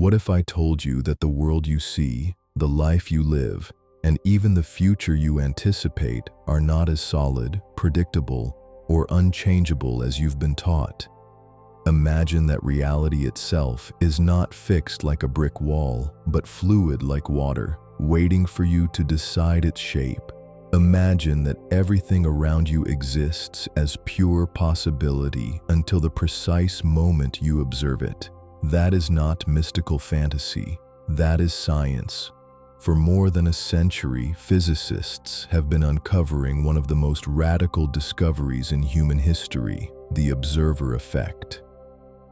What if I told you that the world you see, the life you live, and even the future you anticipate are not as solid, predictable, or unchangeable as you've been taught? Imagine that reality itself is not fixed like a brick wall, but fluid like water, waiting for you to decide its shape. Imagine that everything around you exists as pure possibility until the precise moment you observe it. That is not mystical fantasy. That is science. For more than a century, physicists have been uncovering one of the most radical discoveries in human history: the observer effect.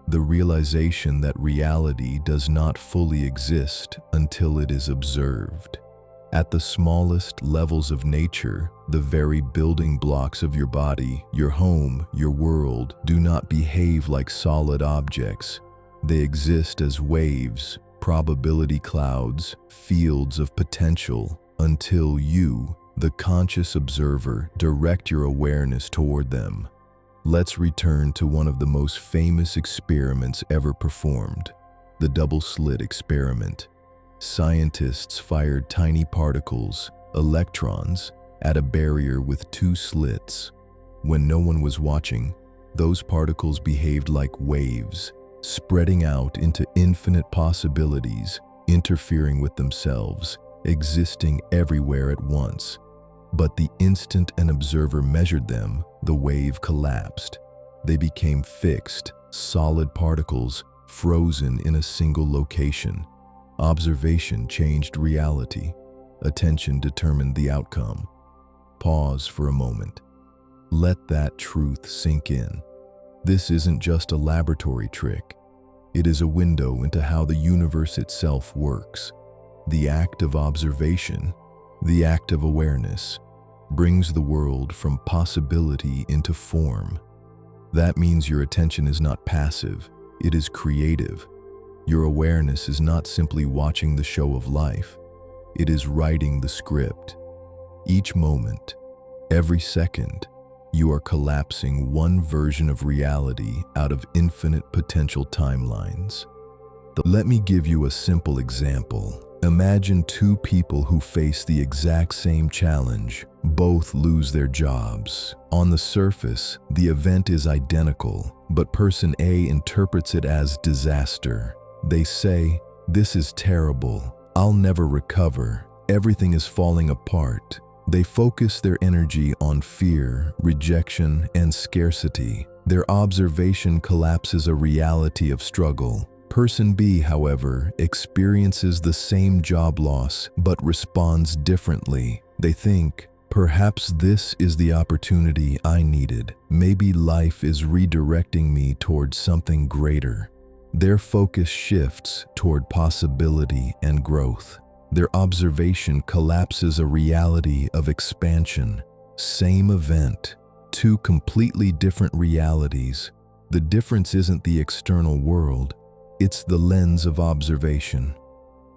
The realization that reality does not fully exist until it is observed. At the smallest levels of nature, the very building blocks of your body, your home, your world, do not behave like solid objects. They exist as waves, probability clouds, fields of potential, until you, the conscious observer, direct your awareness toward them. Let's return to one of the most famous experiments ever performed, the double-slit experiment. Scientists fired tiny particles, electrons, at a barrier with two slits. When no one was watching, those particles behaved like waves, spreading out into infinite possibilities, interfering with themselves, existing everywhere at once. But the instant an observer measured them, the wave collapsed. They became fixed, solid particles, frozen in a single location. Observation changed reality. Attention determined the outcome. Pause for a moment. Let that truth sink in. This isn't just a laboratory trick. It is a window into how the universe itself works. The act of observation, the act of awareness, brings the world from possibility into form. That means your attention is not passive, it is creative. Your awareness is not simply watching the show of life, it is writing the script. Each moment, every second, you are collapsing one version of reality out of infinite potential timelines. Let me give you a simple example. Imagine two people who face the exact same challenge. Both lose their jobs. On the surface, the event is identical, but person A interprets it as disaster. They say, "This is terrible. I'll never recover. Everything is falling apart." They focus their energy on fear, rejection, and scarcity. Their observation collapses a reality of struggle. Person B, however, experiences the same job loss but responds differently. They think, "Perhaps this is the opportunity I needed. Maybe life is redirecting me towards something greater." Their focus shifts toward possibility and growth. Their observation collapses a reality of expansion. Same event, two completely different realities. The difference isn't the external world, it's the lens of observation.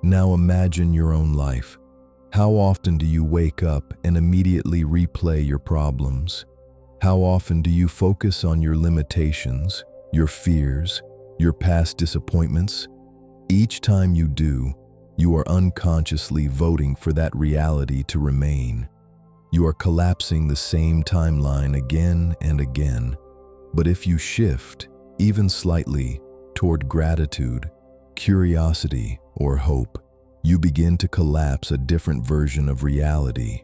Now imagine your own life. How often do you wake up and immediately replay your problems? How often do you focus on your limitations, your fears, your past disappointments? Each time you do, you are unconsciously voting for that reality to remain. You are collapsing the same timeline again and again. But if you shift, even slightly, toward gratitude, curiosity, or hope, you begin to collapse a different version of reality.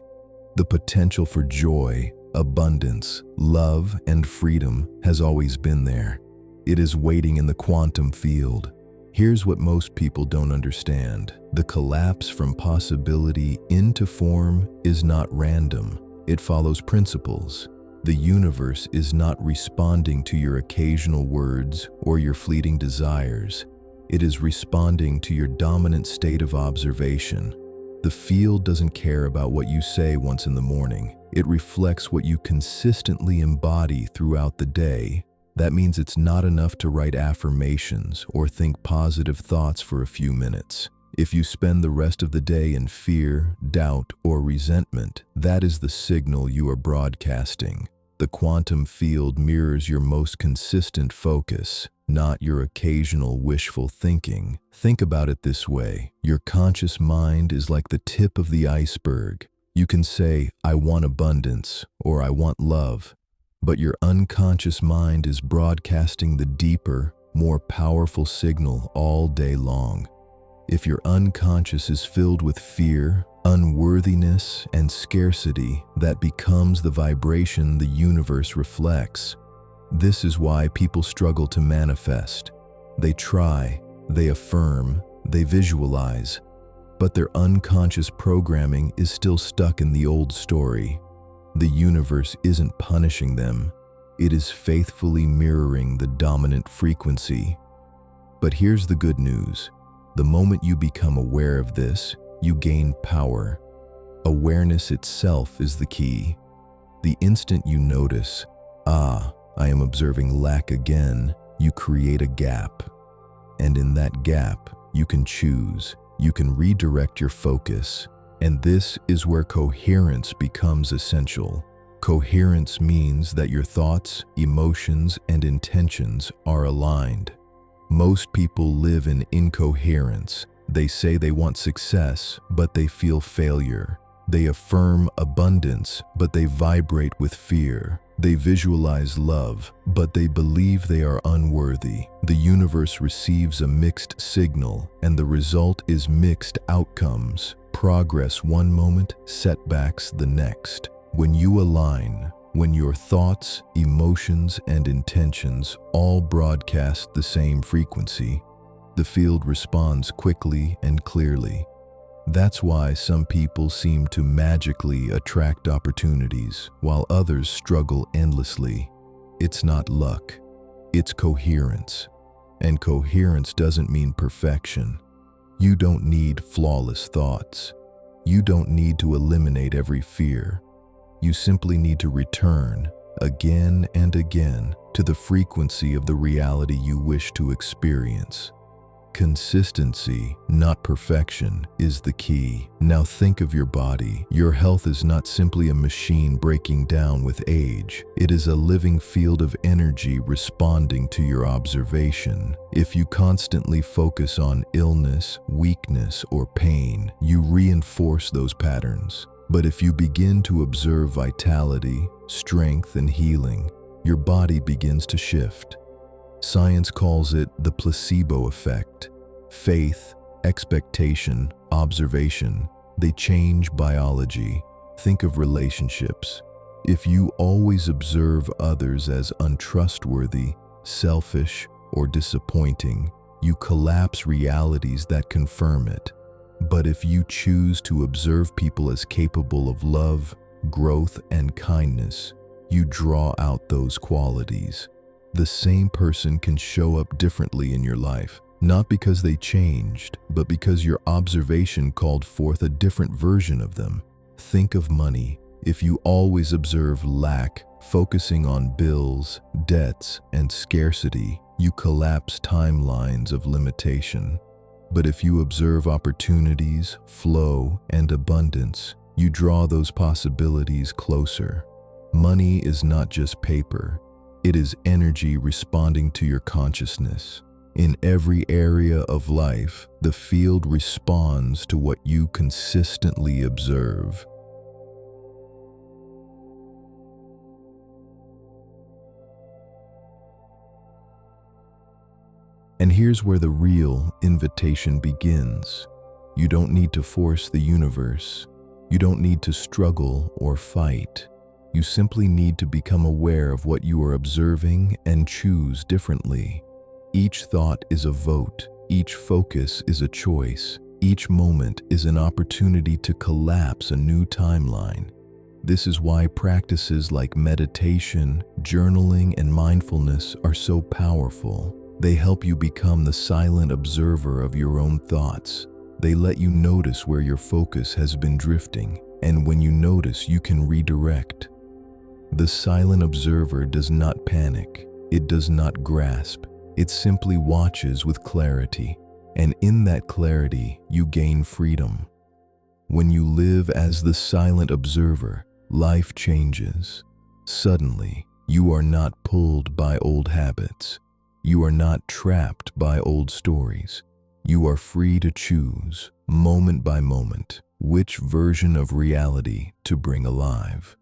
The potential for joy, abundance, love, and freedom has always been there. It is waiting in the quantum field. Here's what most people don't understand. The collapse from possibility into form is not random. It follows principles. The universe is not responding to your occasional words or your fleeting desires. It is responding to your dominant state of observation. The field doesn't care about what you say once in the morning. It reflects what you consistently embody throughout the day. That means it's not enough to write affirmations or think positive thoughts for a few minutes. If you spend the rest of the day in fear, doubt, or resentment, that is the signal you are broadcasting. The quantum field mirrors your most consistent focus. not your occasional wishful thinking. Think about it this way. Your conscious mind is like the tip of the iceberg. You can say, I want abundance, or I want love, but your unconscious mind is broadcasting the deeper, more powerful signal all day long. If your unconscious is filled with fear, unworthiness, and scarcity, that becomes the vibration the universe reflects. This is why people struggle to manifest. They try, they affirm, they visualize, but their unconscious programming is still stuck in the old story. The universe isn't punishing them. It is faithfully mirroring the dominant frequency. But here's the good news. The moment you become aware of this, you gain power. Awareness itself is the key. The instant you notice, I am observing lack again, you create a gap. And in that gap, you can choose, you can redirect your focus. And this is where coherence becomes essential. Coherence means that your thoughts, emotions, and intentions are aligned. Most people live in incoherence. They say they want success, but they feel failure. They affirm abundance, but they vibrate with fear. They visualize love, but they believe they are unworthy. The universe receives a mixed signal, and the result is mixed outcomes. Progress one moment, setbacks the next. When you align, when your thoughts, emotions, and intentions all broadcast the same frequency, the field responds quickly and clearly. That's why some people seem to magically attract opportunities, while others struggle endlessly. It's not luck, it's coherence. And coherence doesn't mean perfection. You don't need flawless thoughts. You don't need to eliminate every fear. You simply need to return, again and again, to the frequency of the reality you wish to experience. Consistency, not perfection, is the key. Now think of your body. Your health is not simply a machine breaking down with age. It is a living field of energy responding to your observation. If you constantly focus on illness, weakness, or pain, you reinforce those patterns. But if you begin to observe vitality, strength, and healing, your body begins to shift. Science calls it the placebo effect. Faith, expectation, observation, they change biology. Think of relationships. If you always observe others as untrustworthy, selfish, or disappointing, you collapse realities that confirm it. But if you choose to observe people as capable of love, growth, and kindness, you draw out those qualities. The same person can show up differently in your life, not because they changed, but because your observation called forth a different version of them. Think of money. If you always observe lack, focusing on bills, debts, and scarcity, you collapse timelines of limitation. But if you observe opportunities, flow, and abundance, you draw those possibilities closer. Money is not just paper. It is energy responding to your consciousness. In every area of life, the field responds to what you consistently observe. And here's where the real invitation begins. You don't need to force the universe. You don't need to struggle or fight. You simply need to become aware of what you are observing and choose differently. Each thought is a vote. Each focus is a choice. Each moment is an opportunity to collapse a new timeline. This is why practices like meditation, journaling, and mindfulness are so powerful. They help you become the silent observer of your own thoughts. They let you notice where your focus has been drifting, and when you notice, you can redirect. The silent observer does not panic. It does not grasp. It simply watches with clarity, and in that clarity, you gain freedom. When you live as the silent observer, life changes. Suddenly, you are not pulled by old habits. You are not trapped by old stories. You are free to choose, moment by moment, which version of reality to bring alive.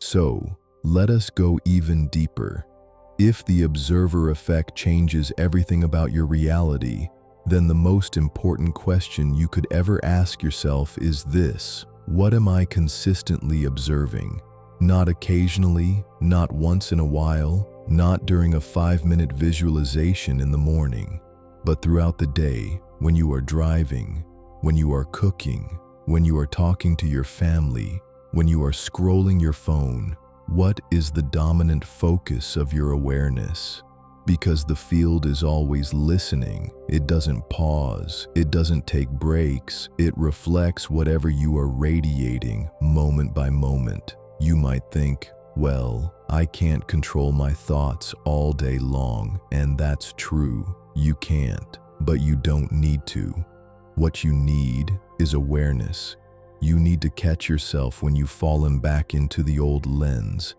So, let us go even deeper. If the observer effect changes everything about your reality, then the most important question you could ever ask yourself is this: what am I consistently observing? Not occasionally, not once in a while, not during a 5-minute visualization in the morning, but throughout the day, when you are driving, when you are cooking, when you are talking to your family, when you are scrolling your phone. What is the dominant focus of your awareness? Because the field is always listening. It doesn't pause. It doesn't take breaks. It reflects whatever you are radiating moment by moment. You might think, well, I can't control my thoughts all day long, and that's true. You can't, but you don't need to. What you need is awareness. You need to catch yourself when you've fallen back into the old lens,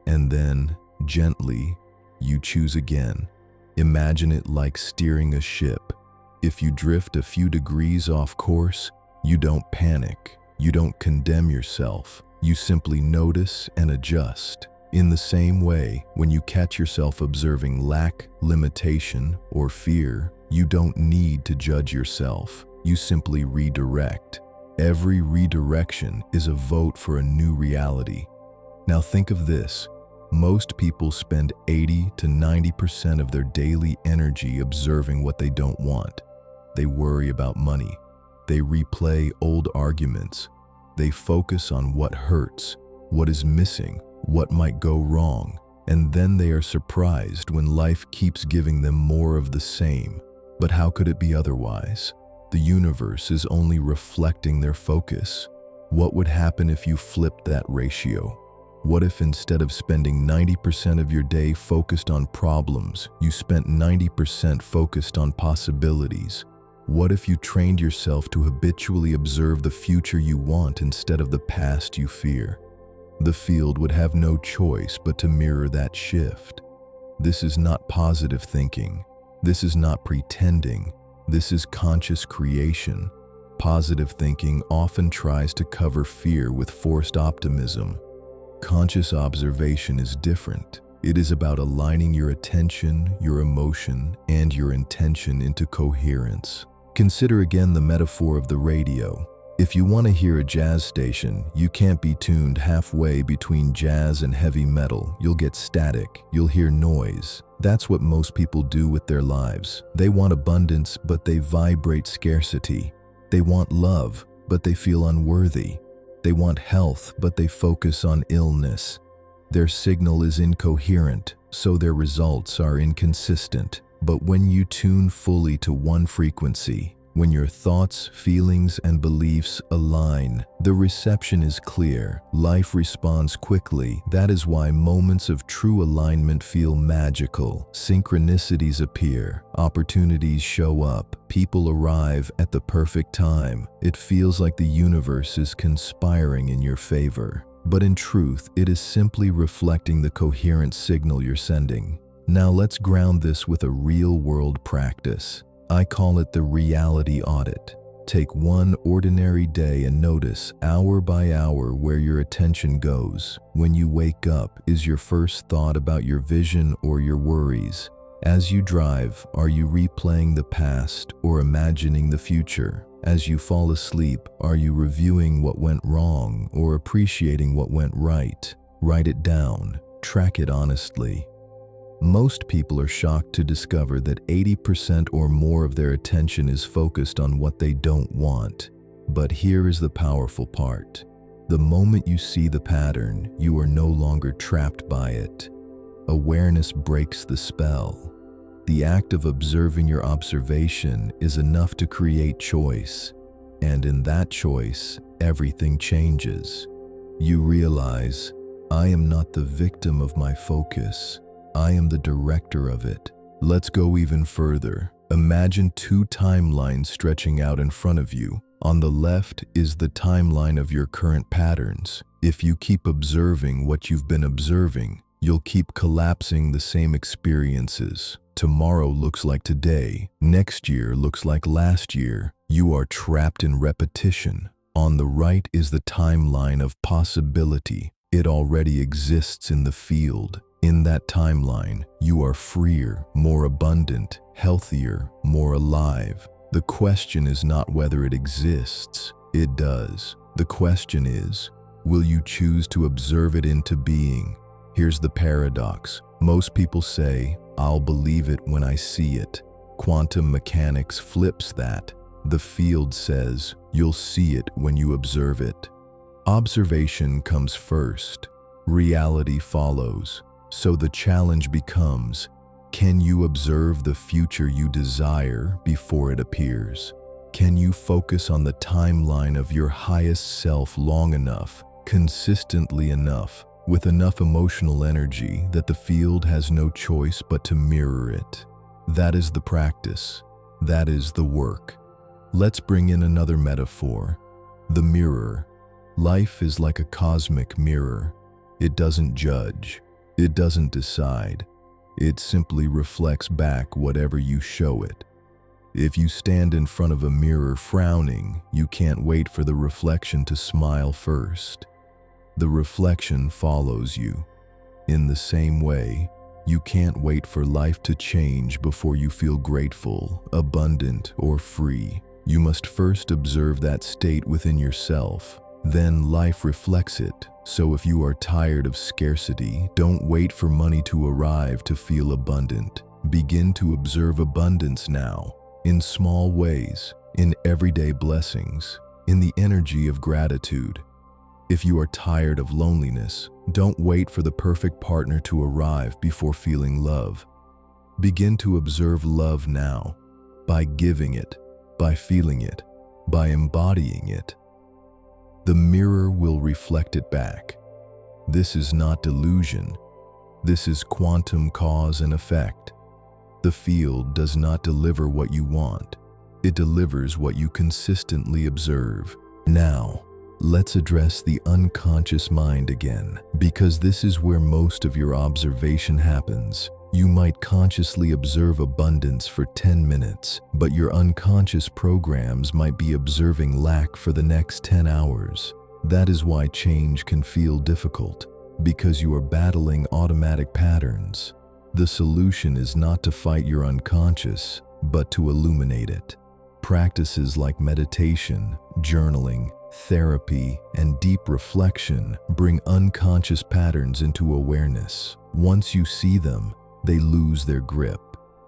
and then, gently, you choose again. Imagine it like steering a ship. If you drift a few degrees off course, you don't panic. You don't condemn yourself. You simply notice and adjust. In the same way, when you catch yourself observing lack, limitation, or fear, you don't need to judge yourself. You simply redirect. Every redirection is a vote for a new reality. Now think of this. Most people spend 80 to 90% of their daily energy observing what they don't want. They worry about money. They replay old arguments. They focus on what hurts, what is missing, what might go wrong, and then they are surprised when life keeps giving them more of the same. But how could it be otherwise? The universe is only reflecting their focus. What would happen if you flipped that ratio? What if instead of spending 90% of your day focused on problems, you spent 90% focused on possibilities? What if you trained yourself to habitually observe the future you want instead of the past you fear? The field would have no choice but to mirror that shift. This is not positive thinking. This is not pretending. This is conscious creation. Positive thinking often tries to cover fear with forced optimism. Conscious observation is different. It is about aligning your attention, your emotion, and your intention into coherence. Consider again the metaphor of the radio. If you want to hear a jazz station, you can't be tuned halfway between jazz and heavy metal. You'll get static. You'll hear noise. That's what most people do with their lives. They want abundance, but they vibrate scarcity. They want love, but they feel unworthy. They want health, but they focus on illness. Their signal is incoherent, so their results are inconsistent. But when you tune fully to one frequency, when your thoughts, feelings, and beliefs align, the reception is clear. Life responds quickly. That is why moments of true alignment feel magical. Synchronicities appear. Opportunities show up. People arrive at the perfect time. It feels like the universe is conspiring in your favor. But in truth, it is simply reflecting the coherent signal you're sending. Now let's ground this with a real-world practice. I call it the reality audit. Take one ordinary day and notice, hour by hour, where your attention goes. When you wake up, is your first thought about your vision or your worries? As you drive, are you replaying the past or imagining the future? As you fall asleep, are you reviewing what went wrong or appreciating what went right? Write it down. Track it honestly. Most people are shocked to discover that 80% or more of their attention is focused on what they don't want. But here is the powerful part. The moment you see the pattern, you are no longer trapped by it. Awareness breaks the spell. The act of observing your observation is enough to create choice. And in that choice, everything changes. You realize, I am not the victim of my focus. I am the director of it. Let's go even further. Imagine two timelines stretching out in front of you. On the left is the timeline of your current patterns. If you keep observing what you've been observing, you'll keep collapsing the same experiences. Tomorrow looks like today. Next year looks like last year. You are trapped in repetition. On the right is the timeline of possibility. It already exists in the field. In that timeline, you are freer, more abundant, healthier, more alive. The question is not whether it exists. It does. The question is, will you choose to observe it into being? Here's the paradox. Most people say, I'll believe it when I see it. Quantum mechanics flips that. The field says, you'll see it when you observe it. Observation comes first. Reality follows. So the challenge becomes, can you observe the future you desire before it appears? Can you focus on the timeline of your highest self long enough, consistently enough, with enough emotional energy that the field has no choice but to mirror it? That is the practice. That is the work. Let's bring in another metaphor. The mirror. Life is like a cosmic mirror. It doesn't judge. It doesn't decide. It simply reflects back whatever you show it. If you stand in front of a mirror frowning, you can't wait for the reflection to smile first. The reflection follows you. In the same way, you can't wait for life to change before you feel grateful, abundant, or free. You must first observe that state within yourself. Then life reflects it. So if you are tired of scarcity, don't wait for money to arrive to feel abundant. Begin to observe abundance now, in small ways, in everyday blessings, in the energy of gratitude. If you are tired of loneliness, don't wait for the perfect partner to arrive before feeling love. Begin to observe love now, by giving it, by feeling it, by embodying it. The mirror will reflect it back. This is not delusion. This is quantum cause and effect. The field does not deliver what you want. It delivers what you consistently observe. Now, let's address the unconscious mind again, because this is where most of your observation happens. You might consciously observe abundance for 10 minutes, but your unconscious programs might be observing lack for the next 10 hours. That is why change can feel difficult, because you are battling automatic patterns. The solution is not to fight your unconscious, but to illuminate it. Practices like meditation, journaling, therapy, and deep reflection bring unconscious patterns into awareness. Once you see them, they lose their grip.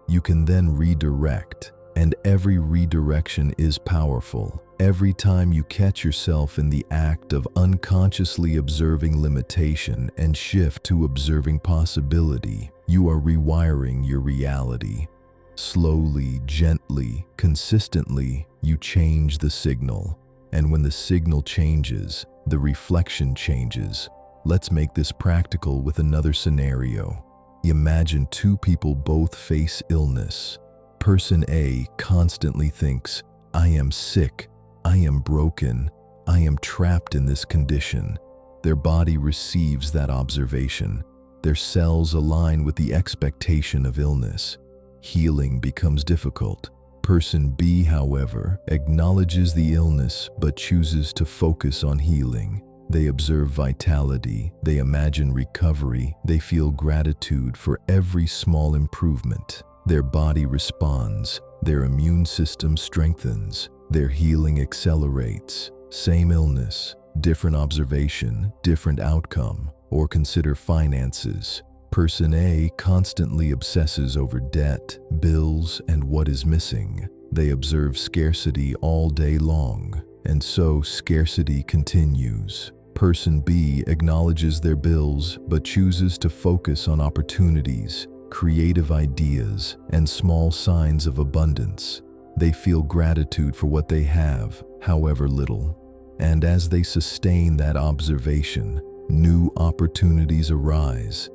You can then redirect, and every redirection is powerful. Every time you catch yourself in the act of unconsciously observing limitation and shift to observing possibility, you are rewiring your reality. Slowly, gently, consistently, you change the signal. And when the signal changes, the reflection changes. Let's make this practical with another scenario. Imagine two people both face illness. Person A constantly thinks, I am sick, I am broken, I am trapped in this condition. Their body receives that observation. Their cells align with the expectation of illness. Healing becomes difficult. Person B, however, acknowledges the illness but chooses to focus on healing. They observe vitality, they imagine recovery, they feel gratitude for every small improvement. Their body responds, their immune system strengthens, their healing accelerates. Same illness, different observation, different outcome. Or consider finances. Person A constantly obsesses over debt, bills, and what is missing. They observe scarcity all day long, and so scarcity continues. Person B acknowledges their bills but chooses to focus on opportunities, creative ideas, and small signs of abundance. They feel gratitude for what they have, however little. And as they sustain that observation, new opportunities arise.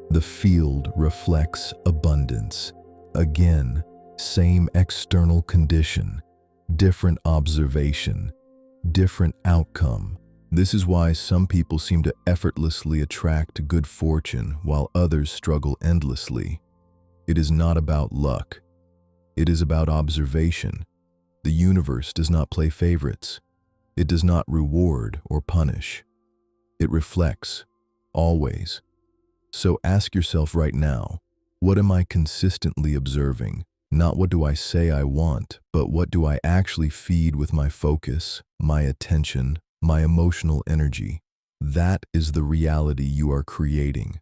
The field reflects abundance. Again, same external condition, different observation, different outcome. This is why some people seem to effortlessly attract good fortune while others struggle endlessly. It is not about luck. It is about observation. The universe does not play favorites. It does not reward or punish. It reflects, always. So ask yourself right now, what am I consistently observing? Not what do I say I want, but what do I actually feed with my focus, my attention, my emotional energy? That is the reality you are creating.